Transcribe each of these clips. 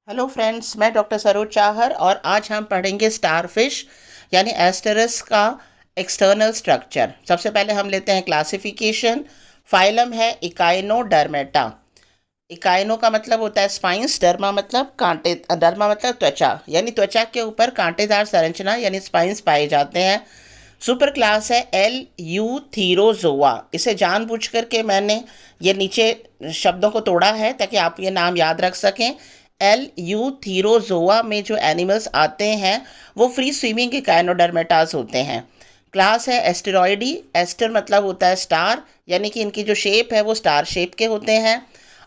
Hello friends, मैं doctor Saroj Chahar और आज हम पढ़ेंगे स्टारफिश यानी एस्टेरिस का एक्सटर्नल स्ट्रक्चर। सबसे पहले हम लेते हैं क्लासिफिकेशन। फाइलम है इकाइनोडर्मेटा। इकाइनो का मतलब होता है स्पाइंस, डर्मा मतलब कांटे, डर्मा मतलब त्वचा, यानी त्वचा के ऊपर कांटेदार संरचना यानी स्पाइंस पाए जाते हैं। सुपर क्लास है एल यू थीरोजोआ। इसे जानबूझ करके मैंने ये नीचे शब्दों को तोड़ा है ताकि आप ये नाम याद रख सकें। एल यू थीरोजोआ में जो एनिमल्स आते हैं वो फ्री स्विमिंग के काइनोडर्मेटास होते हैं। क्लास है एस्टेरॉयडी। एस्टर मतलब होता है स्टार, यानी कि इनकी जो शेप है वो स्टार शेप के होते हैं।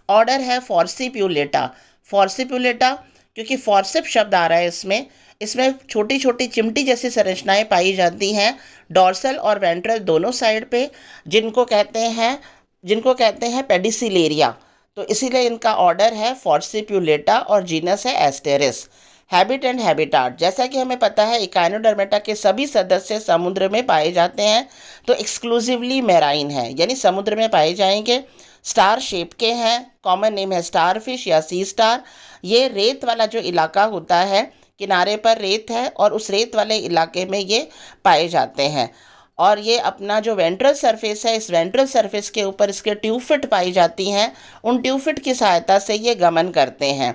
ऑर्डर है फॉर्सिप्यूलेटा। फॉर्सिप्यूलेटा क्योंकि फॉर्सिप शब्द आ रहा है इसमें इसमें छोटी छोटी चिमटी जैसी संरचनाएं पाई जाती हैं डॉर्सल और वेंट्रल दोनों साइड पे, जिनको कहते हैं जिनको कहते हैं पेडिसिलेरिया। तो इसीलिए इनका ऑर्डर है फॉर्सिप्यूलेटा और जीनस है एस्टेरिस। हैबिट एंड हैबिटाट, जैसा कि हमें पता है इकाइनोडर्मेटा के सभी सदस्य समुद्र में पाए जाते हैं, तो एक्सक्लूसिवली मैराइन है यानी समुद्र में पाए जाएंगे। स्टार शेप के हैं। कॉमन नेम है स्टार फिश या सी स्टार। ये रेत वाला जो इलाका होता है, किनारे पर रेत है और उस रेत वाले इलाके में ये पाए जाते हैं। और ये अपना जो वेंट्रल सरफेस है, इस वेंट्रल सरफेस के ऊपर इसके ट्यूफिट पाई जाती हैं। उन ट्यूफिट की सहायता से ये गमन करते हैं।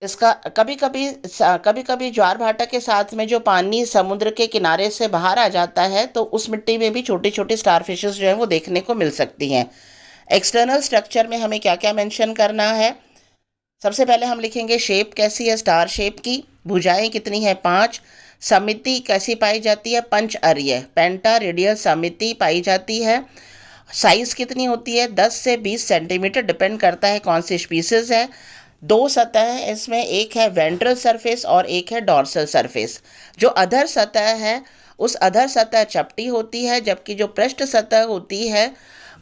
इसका कभी कभी ज्वार भाटा के साथ में जो पानी समुद्र के किनारे से बाहर आ जाता है तो उस मिट्टी में भी छोटी छोटी स्टार फिशेस जो है वो देखने को मिल सकती हैं। एक्सटर्नल स्ट्रक्चर में हमें क्या क्या मेंशन करना है। सबसे पहले हम लिखेंगे शेप कैसी है स्टार शेप की। भुजाएं कितनी है? 5। समिति कैसी पाई जाती है? पंच अर्य पेंटा रेडियल समिति पाई जाती है। साइज कितनी होती है? 10 से 20 सेंटीमीटर, डिपेंड करता है कौन सी स्पीसीज है। दो सतह है इसमें, एक है वेंट्रल सरफेस और एक है डॉर्सल सरफेस। जो अधर सतह है उस अधर सतह चपटी होती है, जबकि जो पृष्ठ सतह होती है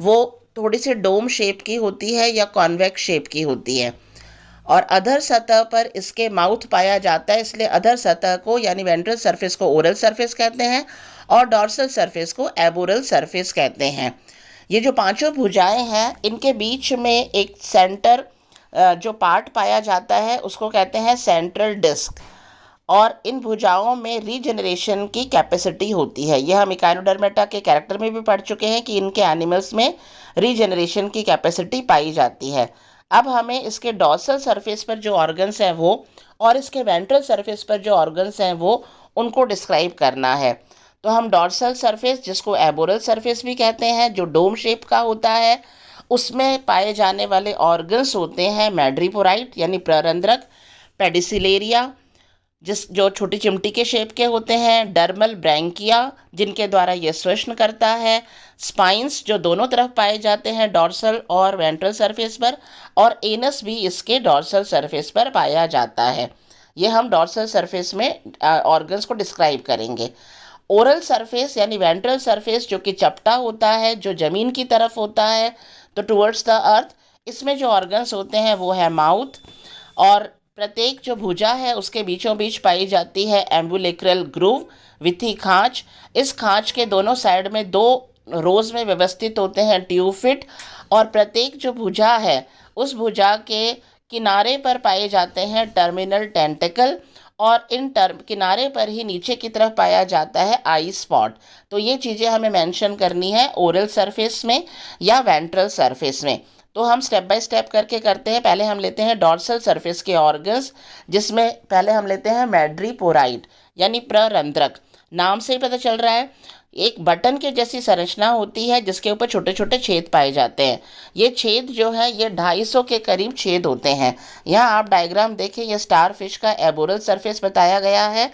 वो थोड़ी सी डोम शेप की होती है या कॉन्वेक्स शेप की होती है। और अधर सतह पर इसके माउथ पाया जाता है, इसलिए अधर सतह को यानी वेंट्रल सरफेस को ओरल सरफेस कहते हैं और डॉर्सल सरफेस को एबोरल सरफेस कहते हैं। ये जो पांचों भुजाएं हैं इनके बीच में एक सेंटर जो पार्ट पाया जाता है उसको कहते हैं सेंट्रल डिस्क। और इन भुजाओं में रीजनरेशन की कैपेसिटी होती है। यह हम इकाइनोडर्मेटा के कैरेक्टर में भी पढ़ चुके हैं कि इनके एनिमल्स में रीजनरेशन की कैपेसिटी पाई जाती है। अब हमें इसके डॉर्सल सरफेस पर जो ऑर्गन्स हैं वो और इसके वेंट्रल सरफेस पर जो ऑर्गन्स हैं वो उनको डिस्क्राइब करना है। तो हम डॉर्सल सरफेस, जिसको एबोरल सरफेस भी कहते हैं, जो डोम शेप का होता है, उसमें पाए जाने वाले ऑर्गन्स होते हैं मैड्रीपोराइट यानी प्ररंध्रक, पेडिसिलेरिया जो छोटी चिमटी के शेप के होते हैं, डर्मल ब्रैंकिया जिनके द्वारा यह श्वसन करता है, स्पाइंस जो दोनों तरफ पाए जाते हैं डॉर्सल और वेंट्रल सरफेस पर, और एनस भी इसके डॉर्सल सरफेस पर पाया जाता है। ये हम डॉर्सल सरफेस में ऑर्गन्स को डिस्क्राइब करेंगे। ओरल सरफेस यानी वेंट्रल सरफेस जो कि चपटा होता है, जो जमीन की तरफ होता है, तो टुवर्ड्स द अर्थ, इसमें जो ऑर्गन्स होते हैं वो है माउथ। और प्रत्येक जो भुजा है उसके बीचों बीच पाई जाती है एम्बुलेक्रल ग्रूव, विथी खांच। इस खांच के दोनों साइड में दो रोज में व्यवस्थित होते हैं ट्यूफिट। और प्रत्येक जो भुजा है उस भुजा के किनारे पर पाए जाते हैं टर्मिनल टेंटिकल, और इन किनारे पर ही नीचे की तरफ पाया जाता है आई स्पॉट। तो ये चीज़ें हमें मेंशन करनी है ओरल सरफेस में या वेंट्रल सरफेस में। तो हम स्टेप बाय स्टेप करके करते हैं। पहले हम लेते हैं डॉर्सल सरफेस के ऑर्गन्स, जिसमें पहले हम लेते हैं मैड्रीपोराइट यानी प्ररंध्रक। नाम से ही पता चल रहा है, एक बटन के जैसी संरचना होती है जिसके ऊपर छोटे छोटे छेद पाए जाते हैं। ये छेद जो है ये 250 के करीब छेद होते हैं। यहाँ आप डायग्राम देखें, ये स्टार फिश का एबोरल सरफेस बताया गया है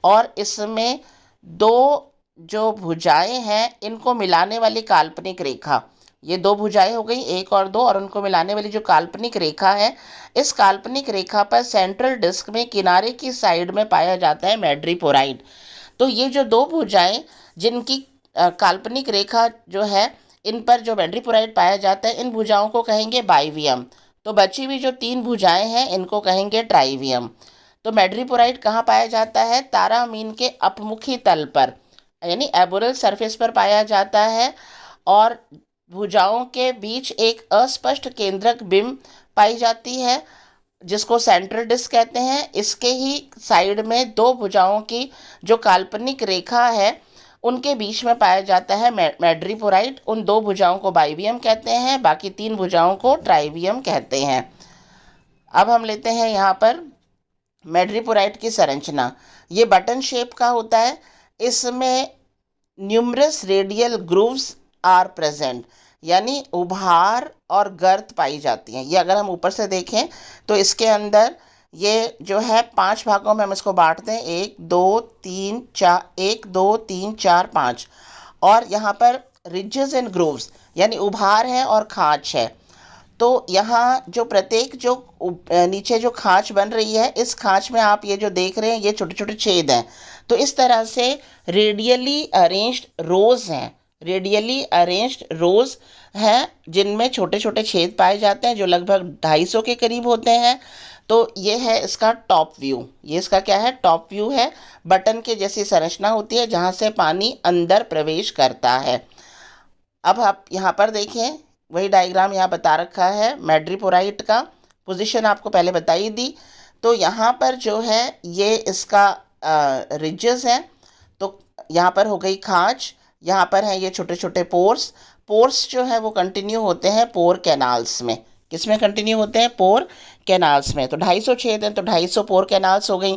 और इसमें दो जो भुजाएं हैं इनको मिलाने वाली काल्पनिक रेखा, ये दो भुजाएं हो गई, एक और दो, और उनको मिलाने वाली जो काल्पनिक रेखा है, इस काल्पनिक रेखा पर सेंट्रल डिस्क में किनारे की साइड में पाया जाता है मैड्रीपोराइट। तो ये जो दो भुजाएं जिनकी काल्पनिक रेखा जो है इन पर जो मैड्रीपोराइट पाया जाता है, इन भुजाओं को कहेंगे बाइवियम। तो बची हुई जो तीन भुजाएं हैं इनको कहेंगे ट्राइवियम। तो मैड्रीपोराइट कहाँ पाया जाता है? तारामीन के अपमुखी तल पर यानी एबोरल सरफेस पर पाया जाता है। और भुजाओं के बीच एक अस्पष्ट केंद्रक बिंब पाई जाती है जिसको सेंट्रल डिस्क कहते हैं, इसके ही साइड में दो भुजाओं की जो काल्पनिक रेखा है उनके बीच में पाया जाता है मैड्रीपोराइट। उन दो भुजाओं को बाइबियम कहते हैं, बाकी तीन भुजाओं को ट्राइबियम कहते हैं। अब हम लेते हैं यहाँ पर मैड्रीपोराइट की संरचना। ये बटन शेप का होता है। इसमें numerous radial grooves are present, यानी उभार और गर्त पाई जाती हैं। ये अगर हम ऊपर से देखें तो इसके अंदर ये जो है 5 भागों में हम इसको बांटते हैं, 1 2 3 4, 1 2 3 4 5। और यहाँ पर रिजेस एंड ग्रूव्स यानी उभार है और खाँच है। तो यहाँ जो प्रत्येक जो नीचे जो खाँच बन रही है, इस खाँच में आप ये जो देख रहे हैं ये छोटे छोटे छेद हैं। तो इस तरह से रेडियली अरेंज्ड रोज़ हैं, रेडियली अरेंज्ड रोज़ हैं जिनमें छोटे छोटे छेद पाए जाते हैं जो लगभग 250 के करीब होते हैं। तो ये है इसका टॉप व्यू। ये इसका क्या है? टॉप व्यू है। बटन के जैसी संरचना होती है जहाँ से पानी अंदर प्रवेश करता है। अब आप यहाँ पर देखें, वही डायग्राम यहाँ बता रखा है। मैड्रीपोराइट का पोजीशन आपको पहले बताई दी। तो यहाँ पर जो है ये इसका रिजेस है। तो यहाँ पर हो गई खाँच, यहाँ पर है ये छोटे छोटे पोर्स। पोर्स जो है वो कंटिन्यू होते हैं पोर कैनाल्स में। किस में कंटिन्यू होते हैं? पोर कैनाल्स में। तो 250 छेद हैं तो 250 पोर कैनाल्स हो गई।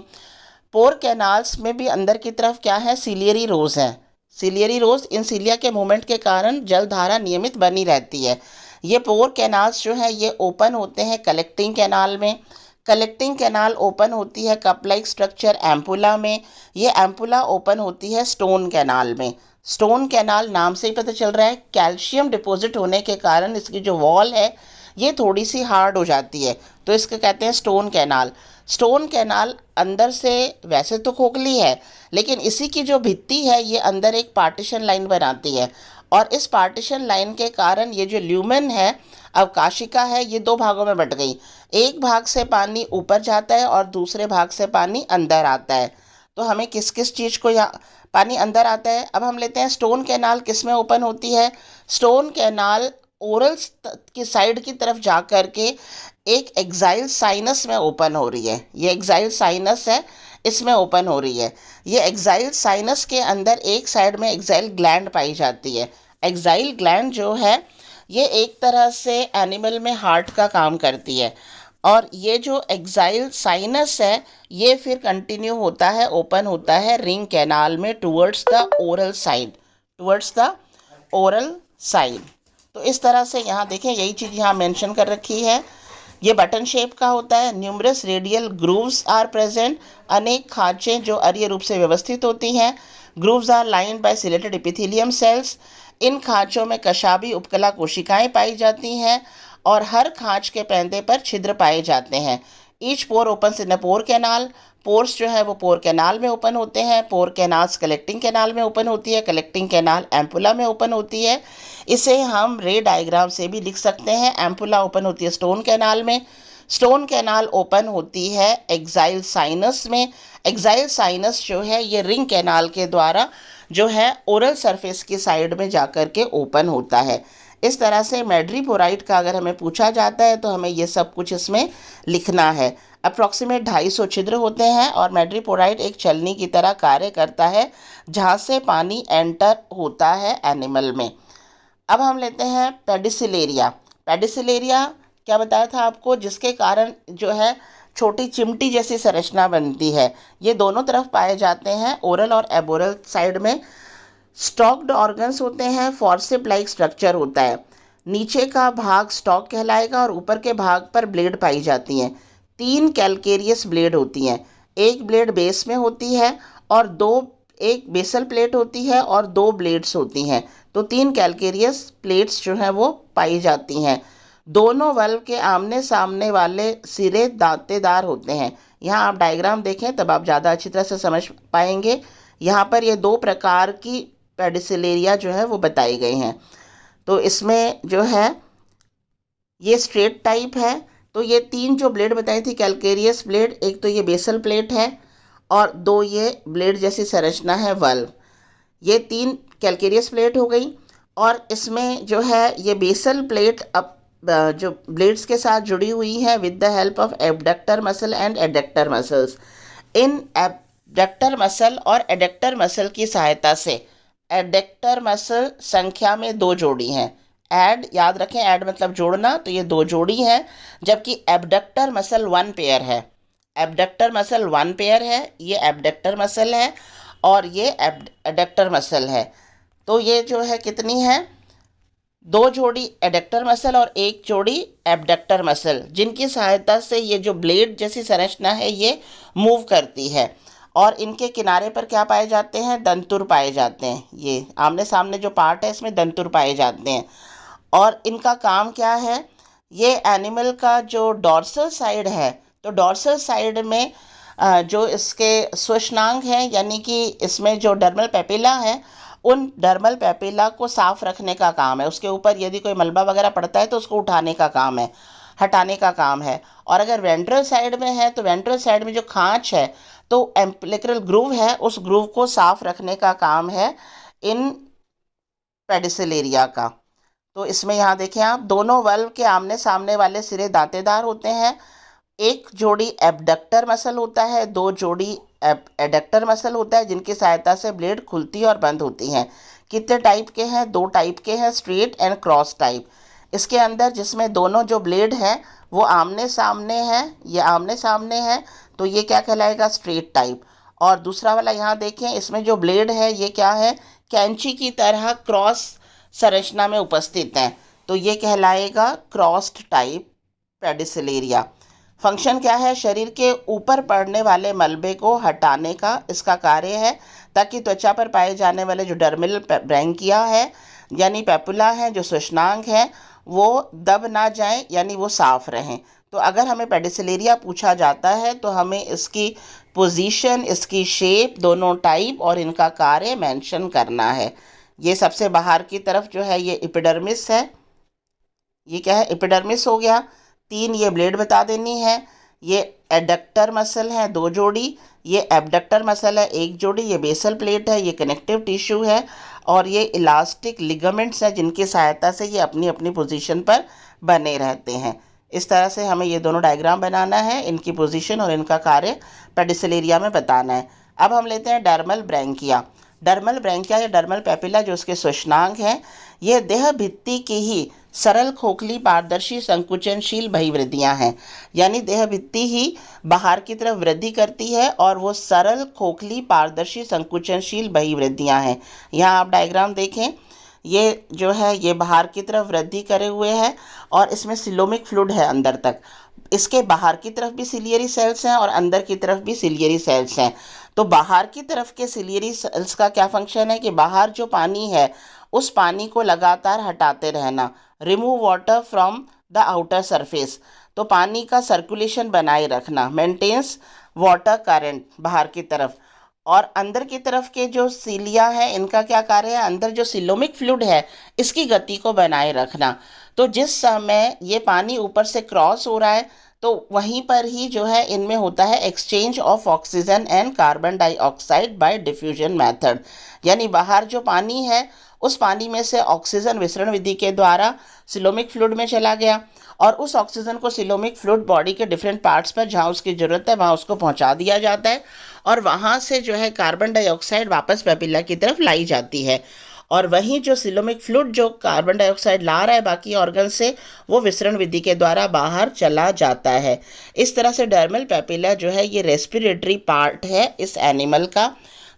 पोर कैनाल्स में भी अंदर की तरफ क्या है? सिलियरी रोज हैं। सिलियरी रोज, इन सिलिया के मूवमेंट के कारण जल धारा नियमित बनी रहती है। ये पोर कैनाल्स जो है ये ओपन होते हैं कलेक्टिंग कैनाल में। कलेक्टिंग कैनाल ओपन होती है कप लाइक स्ट्रक्चर एम्पुला में। ये एम्पुला ओपन होती है स्टोन कैनाल में। स्टोन कैनाल नाम से ही पता चल रहा है, कैल्शियम डिपॉजिट होने के कारण इसकी जो वॉल है ये थोड़ी सी हार्ड हो जाती है, तो इसको कहते हैं स्टोन कैनाल। स्टोन कैनाल अंदर से वैसे तो खोखली है, लेकिन इसी की जो भित्ति है ये अंदर एक पार्टीशन लाइन बनाती है। और इस पार्टीशन लाइन के कारण ये जो ल्यूमेन है, अवकाशिका है, ये दो भागों में बट गई। एक भाग से पानी ऊपर जाता है और दूसरे भाग से पानी अंदर आता है। तो हमें किस किस चीज़ को यहाँ पानी अंदर आता है। अब हम लेते हैं स्टोन कैनाल किस में ओपन होती है। स्टोन कैनाल ओरल की साइड की तरफ जा कर के एक एक्साइल साइनस में ओपन हो रही है। ये एक्साइल साइनस है, इसमें ओपन हो रही है। ये एक्साइल साइनस के अंदर एक साइड में एक्साइल ग्लैंड पाई जाती है। एक्साइल ग्लैंड जो है ये एक तरह से एनिमल में हार्ट का काम करती है। और ये जो एक्साइल साइनस है ये फिर कंटिन्यू होता है, ओपन होता है रिंग कैनाल में towards the oral side, towards the oral side. तो इस तरह से यहाँ देखें, यही चीज़ यहाँ मेंशन कर रखी है। ये बटन शेप का होता है। Numerous radial grooves are present, अनेक खाँचें जो अरीय रूप से व्यवस्थित होती हैं। Grooves are lined by ciliated epithelium cells. इन खाँचों में कशाबी उपकला कोशिकाएं पाई जाती हैं और हर खाँच के पैंदे पर छिद्र पाए जाते हैं। Each pore open in a pore canal. Pores जो है वो पोर कैनाल में ओपन होते हैं। पोर कैनाल्स कलेक्टिंग कैनाल में ओपन होती है। कलेक्टिंग कैनाल एम्पुला में ओपन होती है। इसे हम रे डायग्राम से भी लिख सकते हैं। एम्पुला ओपन होती है स्टोन कैनाल में। स्टोन कैनाल ओपन होती है एक्साइल साइनस में। एक्साइल साइनस जो है ये रिंग कैनाल के द्वारा जो है ओरल सरफेस की साइड में जाकर के ओपन होता है। इस तरह से मैड्रीपोराइट का अगर हमें पूछा जाता है तो हमें ये सब कुछ इसमें लिखना है। अप्रॉक्सीमेट 250 छिद्र होते हैं और मैड्रीपोराइट एक छलनी की तरह कार्य करता है जहाँ से पानी एंटर होता है एनिमल में। अब हम लेते हैं पेडिसिलेरिया। पेडिसिलेरिया क्या बताया था आपको, जिसके कारण जो है छोटी चिमटी जैसी संरचना बनती है। ये दोनों तरफ पाए जाते हैं, ओरल और एबोरल साइड में। स्टॉक्ड ऑर्गन्स होते हैं, फॉर्सिप लाइक स्ट्रक्चर होता है। नीचे का भाग स्टॉक कहलाएगा और ऊपर के भाग पर ब्लेड पाई जाती हैं। 3 कैलकेरियस ब्लेड होती हैं। एक ब्लेड बेस में होती है और एक बेसल प्लेट होती है और 2 ब्लेड्स होती हैं। तो 3 कैलकेरियस प्लेट्स जो हैं वो पाई जाती हैं। दोनों वल्व के आमने सामने वाले सिरे दांतेदार होते हैं। यहाँ आप डायग्राम देखें तब आप ज़्यादा अच्छी तरह से समझ पाएंगे। यहाँ पर ये 2 प्रकार की पेडिसिलेरिया जो है वो बताई गई हैं। तो इसमें जो है ये स्ट्रेट टाइप है। तो ये 3 जो ब्लेड बताई थी कैलकेरियस ब्लेड, एक तो ये बेसल प्लेट है और 2 ये ब्लेड जैसी संरचना है वल्व। ये 3 कैलकेरियस प्लेट हो गई। और इसमें जो है ये बेसल प्लेट अब जो ब्लेड्स के साथ जुड़ी हुई हैं with the help of abductor muscle and adductor muscles. In abductor muscle और एडक्टर मसल की सहायता से एडक्टर मसल संख्या में 2 जोड़ी हैं। ऐड याद रखें, ऐड मतलब जोड़ना, तो ये 2 जोड़ी हैं, जबकि एबडक्टर मसल 1 पेयर है। एबडक्टर मसल 1 पेयर है, ये एबडक्टर मसल है और ये एडक्टर मसल है। तो ये जो है कितनी है, 2 जोड़ी एडक्टर मसल और 1 जोड़ी एबडक्टर मसल, जिनकी सहायता से ये जो ब्लेड जैसी संरचना है ये मूव करती है। और इनके किनारे पर क्या पाए जाते हैं, दंतुर पाए जाते हैं। ये आमने सामने जो पार्ट है इसमें दंतुर पाए जाते हैं। और इनका काम क्या है, ये एनिमल का जो डॉर्सल साइड है, तो डॉर्सल साइड में जो इसके श्वसनांग हैं, यानी कि इसमें जो डर्मल पेपिला है, उन डर्मल पेपिला को साफ रखने का काम है। उसके ऊपर यदि कोई मलबा वगैरह पड़ता है तो उसको उठाने का काम है, हटाने का काम है। और अगर वेंट्रल साइड में है तो वेंट्रल साइड में जो खांच है, तो एम्पिलिकल ग्रूव है, उस ग्रूव को साफ रखने का काम है इन पेडिसिलेरिया का। तो इसमें यहाँ देखें आप, दोनों वल्व के आमने सामने वाले सिरे दांतेदार होते हैं। 1 जोड़ी एबडक्टर मसल होता है, 2 जोड़ी एडक्टर मसल होता है, जिनकी सहायता से ब्लेड खुलती और बंद होती हैं। कितने टाइप के हैं, 2 टाइप के हैं, स्ट्रेट एंड क्रॉस टाइप। इसके अंदर जिसमें दोनों जो ब्लेड हैं वो आमने सामने हैं, ये आमने सामने है, तो ये क्या कहलाएगा, स्ट्रेट टाइप। और दूसरा वाला यहाँ देखें, इसमें जो ब्लेड है ये क्या है, कैंची की तरह क्रॉस संरचना में उपस्थित हैं, तो ये कहलाएगा क्रॉस्ड टाइप पेडिसिलेरिया। फंक्शन क्या है, शरीर के ऊपर पड़ने वाले मलबे को हटाने का इसका कार्य है, ताकि त्वचा पर पाए जाने वाले जो डर्मिल ब्रैंकिया है, यानी पेपुला है, जो श्वसनांग है, वो दब ना जाए, यानी वो साफ रहें। तो अगर हमें पेडिसिलेरिया पूछा जाता है तो हमें इसकी पोजीशन, इसकी शेप, दोनों टाइप और इनका कार्य मेंशन करना है। ये सबसे बाहर की तरफ जो है ये एपिडर्मिस है, ये क्या है, एपिडर्मिस हो गया। 3 ये ब्लेड बता देनी है। ये एडक्टर मसल है 2 जोड़ी, ये एबडक्टर मसल है 1 जोड़ी, ये बेसल प्लेट है, ये कनेक्टिव टिश्यू है, और ये इलास्टिक लिगामेंट्स हैं, जिनकी सहायता से ये अपनी अपनी पोजीशन पर बने रहते हैं। इस तरह से हमें ये दोनों डायग्राम बनाना है, इनकी पोजीशन और इनका कार्य पेडिसिलेरिया में बताना है। अब हम लेते हैं डर्मल ब्रैंकिया। डर्मल ब्रैंकिया या डर्मल पेपिला जो उसके श्वसनांग हैं, ये देह भित्ति की ही सरल खोखली पारदर्शी संकुचनशील बहिर्वृद्धियाँ हैं, यानी देह भित्ति ही बाहर की तरफ वृद्धि करती है और वो सरल खोखली पारदर्शी संकुचनशील बहिर्वृद्धियाँ हैं। यहाँ आप डायग्राम देखें, ये जो है ये बाहर की तरफ वृद्धि करे हुए है और इसमें सिलोमिक फ्लूइड है अंदर तक। इसके बाहर की तरफ भी सिलियरी सेल्स हैं और अंदर की तरफ भी सिलियरी सेल्स हैं। तो बाहर की तरफ के सिलियरी सेल्स का क्या फंक्शन है कि बाहर जो पानी है उस पानी को लगातार हटाते रहना, remove water from the outer surface, तो पानी का सर्कुलेशन बनाए रखना, मेंटेन्स वाटर करंट बाहर की तरफ। और अंदर की तरफ के जो सीलिया है इनका क्या कार्य है, अंदर जो सिलोमिक फ्लूइड है इसकी गति को बनाए रखना। तो जिस समय ये पानी ऊपर से क्रॉस हो रहा है तो वहीं पर ही जो है इनमें होता है exchange of oxygen and carbon dioxide bye diffusion method, यानी बाहर जो पानी है उस पानी में से ऑक्सीजन विसरण विधि के द्वारा सिलोमिक फ्लूइड में चला गया और उस ऑक्सीजन को सिलोमिक फ्लूइड बॉडी के डिफरेंट पार्ट्स पर जहाँ उसकी ज़रूरत है वहाँ उसको पहुँचा दिया जाता है और वहाँ से जो है कार्बन डाइऑक्साइड वापस पेपिला की तरफ लाई जाती है। और वहीं जो सिलोमिक फ्लूइड जो कार्बन डाइऑक्साइड ला रहा है बाकी ऑर्गन से, वो विसरण विधि के द्वारा बाहर चला जाता है। इस तरह से डर्मल पेपिला जो है ये रेस्पिरेटरी पार्ट है इस एनिमल का।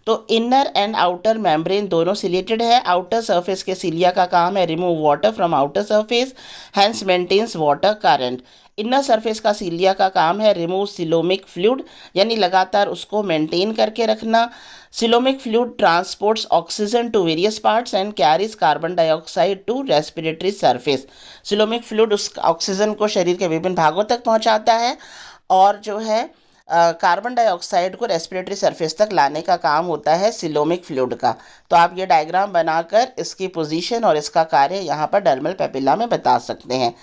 तो इनर एंड आउटर मेम्ब्रेन दोनों सिलेटेड है। आउटर सरफेस के सिलिया का काम है remove water from outer surface, hence maintains water current. Inner surface का सिलिया का काम है रिमूव सिलोमिक फ्लूइड, यानी लगातार उसको मेंटेन करके रखना। Coelomic fluid transports oxygen to various parts and carries carbon dioxide to respiratory surface. Coelomic fluid उस ऑक्सीजन को शरीर के विभिन्न भागों तक पहुंचाता है और जो है कार्बन डाइऑक्साइड को रेस्पिरेटरी सरफेस तक लाने का काम होता है सिलोमिक फ्लूइड का। तो आप ये डायग्राम बनाकर इसकी पोजीशन और इसका कार्य यहाँ पर डर्मल पेपिला में बता सकते हैं।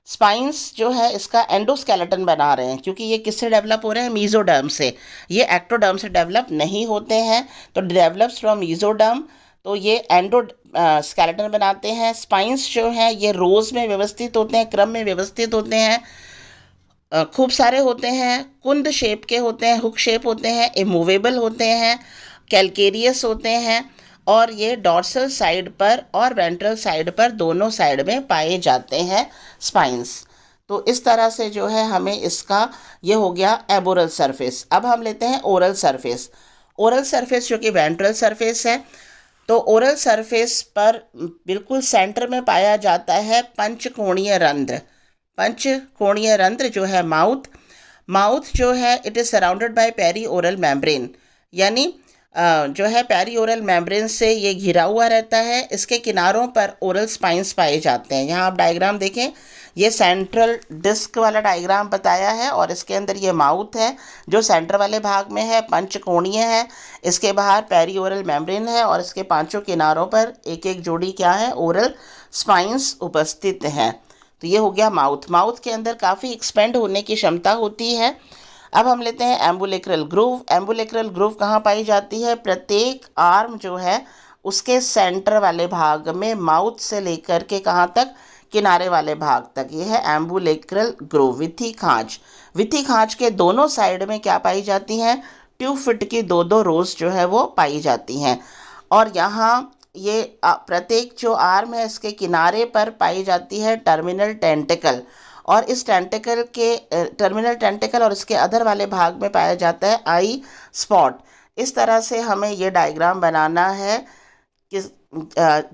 स्पाइंस जो है इसका एंडोस्केलेटन बना रहे हैं, क्योंकि ये किससे डेवलप हो रहे हैं, मीजोडर्म से। ये एक्टोडर्म से डेवलप नहीं होते हैं, तो डेवलप्स फ्रॉम मीजोडर्म। तो ये एंडो स्केलेटन बनाते हैं। स्पाइंस जो हैं ये रोज में व्यवस्थित होते हैं, क्रम में व्यवस्थित होते हैं, खूब सारे होते हैं, कुंद शेप के होते हैं, हुक शेप होते हैं, इमूवेबल होते हैं, कैलकेरियस होते हैं, और ये डॉर्सल साइड पर और वेंट्रल साइड पर दोनों साइड में पाए जाते हैं स्पाइंस। तो इस तरह से जो है हमें इसका ये हो गया एबोरल सरफेस। अब हम लेते हैं ओरल सरफेस। ओरल सरफेस जो कि वेंट्रल सरफेस है, तो ओरल सरफेस पर बिल्कुल सेंटर में पाया जाता है पंचकोणीय रंध्र। पंचकोणीय रंध्र जो है माउथ, माउथ जो है it is surrounded by peri oral membrane, यानी जो है पेरी ओरल मेम्ब्रेन से ये घिरा हुआ रहता है। इसके किनारों पर ओरल स्पाइंस पाए जाते हैं। यहाँ आप डायग्राम देखें, ये सेंट्रल डिस्क वाला डायग्राम बताया है और इसके अंदर ये माउथ है जो सेंटर वाले भाग में है, पंचकोणीय है, इसके बाहर पेरी ओरल मेम्ब्रेन है और इसके पांचों किनारों पर एक एक जोड़ी क्या है, ओरल स्पाइंस उपस्थित हैं। तो ये हो गया माउथ। माउथ के अंदर काफ़ी एक्सपेंड होने की क्षमता होती है। अब हम लेते हैं एम्बुलेक्रल ग्रूव। एम्बुलेक्रल ग्रूव कहाँ पाई जाती है? प्रत्येक आर्म जो है उसके सेंटर वाले भाग में, माउथ से लेकर के कहाँ तक, किनारे वाले भाग तक, ये है एम्बुलेक्रल ग्रूव। विथी खांच, विथी खांच के दोनों साइड में क्या पाई जाती हैं? ट्यूब फिट की दो दो रोज जो है वो पाई जाती हैं। और यहाँ ये प्रत्येक जो आर्म है इसके किनारे पर पाई जाती है टर्मिनल टेंटिकल, और इस टेंटिकल के टर्मिनल टेंटिकल और इसके अधर वाले भाग में पाया जाता है आई स्पॉट। इस तरह से हमें ये डायग्राम बनाना है कि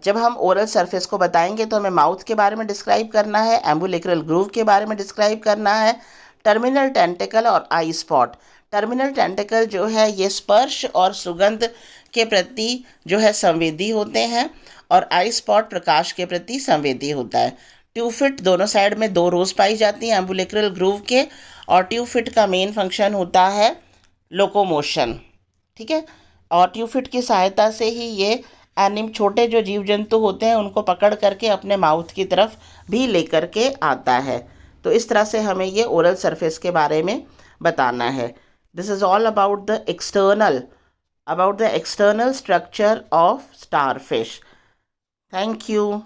जब हम ओरल सरफेस को बताएंगे तो हमें माउथ के बारे में डिस्क्राइब करना है, एम्बुलेक्रल ग्रूव के बारे में डिस्क्राइब करना है, टर्मिनल टेंटिकल और आई स्पॉट। टर्मिनल टेंटिकल जो है ये स्पर्श और सुगंध के प्रति जो है संवेदी होते हैं, और आई स्पॉट प्रकाश के प्रति संवेदी होता है। ट्यूब फिट दोनों साइड में दो रोज पाई जाती हैं एम्बुलेक्रल ग्रूव के, और ट्यूब फिट का मेन फंक्शन होता है लोकोमोशन। ठीक है, और ट्यूब फिट की सहायता से ही ये छोटे जो जीव जंतु होते हैं उनको पकड़ करके अपने माउथ की तरफ भी लेकर के आता है। तो इस तरह से हमें ये ओरल सरफेस के बारे में बताना है। This is all about the external structure of starfish. Thank you.